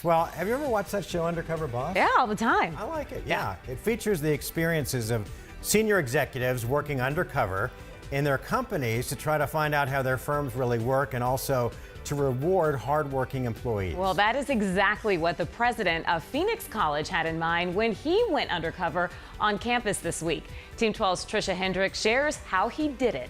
Well, have you ever watched that show, Undercover Boss? Yeah, all the time. I like it, yeah. It features the experiences of senior executives working undercover in their companies to try to find out how their firms really work and also to reward hardworking employees. Well, that is exactly what the president of Phoenix College had in mind when he went undercover on campus this week. Team 12's Trisha Hendricks shares how he did it.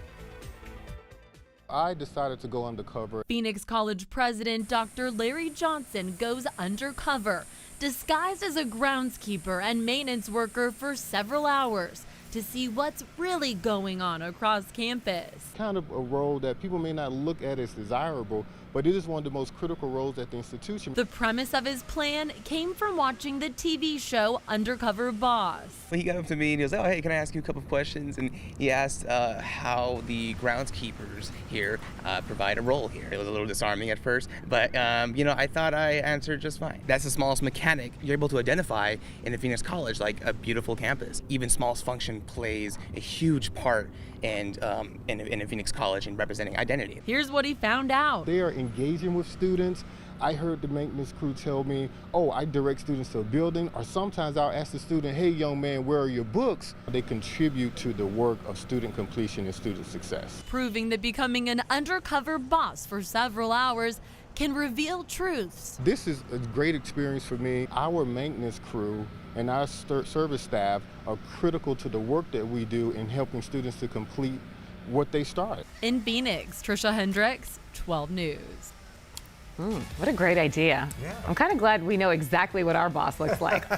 I decided to go undercover. Phoenix College president Dr. Larry Johnson goes undercover, disguised as a groundskeeper and maintenance worker for several hours to see what's really going on across campus. Kind of a role that people may not look at as desirable, but it is one of the most critical roles at the institution. The premise of his plan came from watching the TV show Undercover Boss. He got up to me and he was like, "Oh, hey, can I ask you a couple of questions?" And he asked how the groundskeepers here provide a role here. It was a little disarming at first, but I thought I answered just fine. That's the smallest mechanic you're able to identify in a Phoenix College, like a beautiful campus. Even smallest function plays a huge part in a Phoenix College in representing identity. Here's what he found out. They are engaging with students. I heard the maintenance crew tell me, "Oh, I direct students to a building," or sometimes I'll ask the student, "Hey, young man, where are your books?" They contribute to the work of student completion and student success. Proving that becoming an undercover boss for several hours can reveal truths. This is a great experience for me. Our maintenance crew and our service staff are critical to the work that we do in helping students to complete what they started. In Phoenix, Trisha Hendricks, 12 News. What a great idea. Yeah. I'm kind of glad we know exactly what our boss looks like.